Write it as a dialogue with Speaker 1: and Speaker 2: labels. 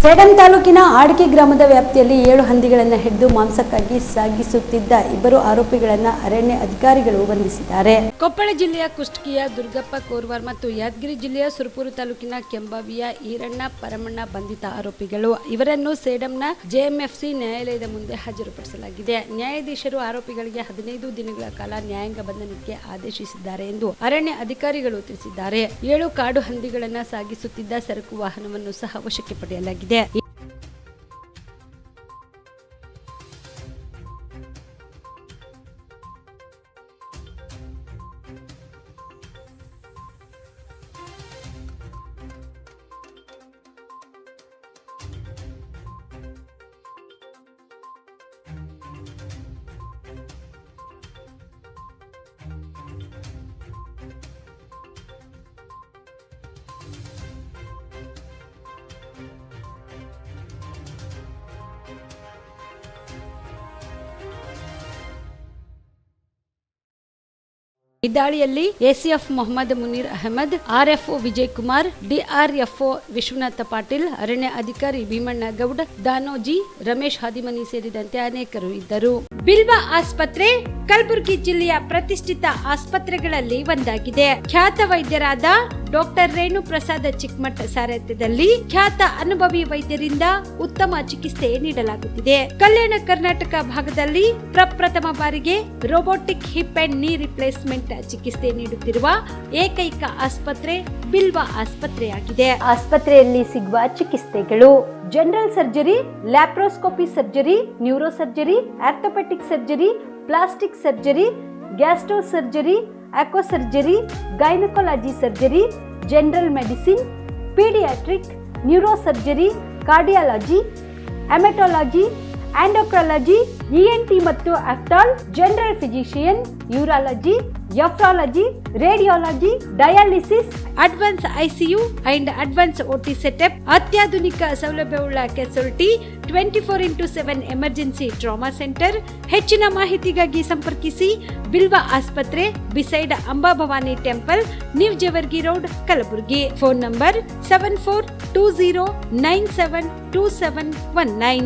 Speaker 1: ಸೇಡಂ ತಾಲೂಕಿನ ಆಡ್ಕಿ ಗ್ರಾಮದ ವ್ಯಾಪ್ತಿಯಲ್ಲಿ 7 ಹಂದಿಗಳನ್ನು ಹಿಡಿದು ಮಾಂಸಕ್ಕಾಗಿ ಸಾಗಿಸುತ್ತಿದ್ದ ಇಬ್ಬರು ಆರೋಪಿಗಳನ್ನು ಅರಣ್ಯ ಅಧಿಕಾರಿಗಳು ಬಂಧಿಸಿದ್ದಾರೆ. ಕೊಪ್ಪಳ ಜಿಲ್ಲೆಯ ಕುಷ್ಟಗಿಯ ದುರ್ಗಪ್ಪ ಕೋರ್ವಾರ್ ಮತ್ತು ಯಾದಗಿರಿ ಜಿಲ್ಲೆಯ ಸುರಪುರ ತಾಲೂಕಿನ ಕೆಂಬಾವಿಯ ಈರಣ್ಣ ಪರಮಣ್ಣ ಬಂಧಿತ ಆರೋಪಿಗಳು. ಇವರನ್ನು ಸೇಡಂನ ಜೆಎಂಎಫ್ಸಿ ನ್ಯಾಯಾಲಯದ ಮುಂದೆ ಹಾಜರುಪಡಿಸಲಾಗಿದೆ. ನ್ಯಾಯಾಧೀಶರು ಆರೋಪಿಗಳಿಗೆ 15 ದಿನಗಳ ಕಾಲ ನ್ಯಾಯಾಂಗ ಬಂಧನಕ್ಕೆ ಆದೇಶಿಸಿದ್ದಾರೆ ಎಂದು ಅರಣ್ಯ ಅಧಿಕಾರಿಗಳು ತಿಳಿಸಿದ್ದಾರೆ. 7 ಕಾಡು ಹಂದಿಗಳನ್ನು ಸಾಗಿಸುತ್ತಿದ್ದ ಸರಕು ವಾಹನವನ್ನು ಸಹ ವಶಕ್ಕೆ ಪಡೆಯಲಾಗಿದೆ. ಈ ದಾಳಿಯಲ್ಲಿ ACF Mohammed Munir Ahmed, RFO Vijay Kumar, DRFO Vishwanath Patil, ಅರಣ್ಯ ಅಧಿಕಾರಿ ಭೀಮಣ್ಣ ಗೌಡ್, ದಾನೋಜಿ, ರಮೇಶ್ ಹಾದಿಮನಿ ಸೇರಿದಂತೆ ಅನೇಕರು ಇದ್ದರು. ಬಿಲ್ವಾ ಆಸ್ಪತ್ರೆ ಕಲಬುರಗಿ ಜಿಲ್ಲೆಯ ಪ್ರತಿಷ್ಠಿತ ಆಸ್ಪತ್ರೆಗಳಲ್ಲಿ ಒಂದಾಗಿದೆ. ಖ್ಯಾತ ವೈದ್ಯರಾದ ಡಾಕ್ಟರ್ ರೇಣು ಪ್ರಸಾದ್ ಚಿಕ್ಕಮಠ ಸಾರಥ್ಯದಲ್ಲಿ ಖ್ಯಾತ ಅನುಭವಿ ವೈದ್ಯರಿಂದ ಉತ್ತಮ ಚಿಕಿತ್ಸೆ ನೀಡಲಾಗುತ್ತಿದೆ. ಕಲ್ಯಾಣ ಕರ್ನಾಟಕ ಭಾಗದಲ್ಲಿ ಪ್ರಪ್ರಥಮ ಬಾರಿಗೆ robotic hip and knee replacement ಚಿಕಿತ್ಸೆ ನೀಡುತ್ತಿರುವ ಏಕೈಕ ಆಸ್ಪತ್ರೆ ಬಿಲ್ವಾ ಆಸ್ಪತ್ರೆಯಾಗಿದೆ. ಆಸ್ಪತ್ರೆಯಲ್ಲಿ ಸಿಗುವ ಚಿಕಿತ್ಸೆಗಳು: general surgery, laparoscopy surgery, neuro surgery, orthopaedic surgery, plastic surgery, gastro surgery, aqua surgery, gynaecology surgery, general medicine, paediatric, neuro surgery, cardiology, haematology, endocrinology, ENT ಮತ್ತು ophthal, general physician, urology, nephrology, radiology, dialysis, advance ICU and advance OT setup, ಅತ್ಯಾಧುನಿಕ ಸೌಲಭ್ಯವುಳ್ಳ casualty, 24x7 emergency trauma centre. ಹೆಚ್ಚಿನ ಮಾಹಿತಿಗಾಗಿ ಸಂಪರ್ಕಿಸಿ ಬಿಲ್ವಾ ಆಸ್ಪತ್ರೆ, beside Amba Bhavani temple, new Jevargi road, Kalaburagi. Phone number 7420972719.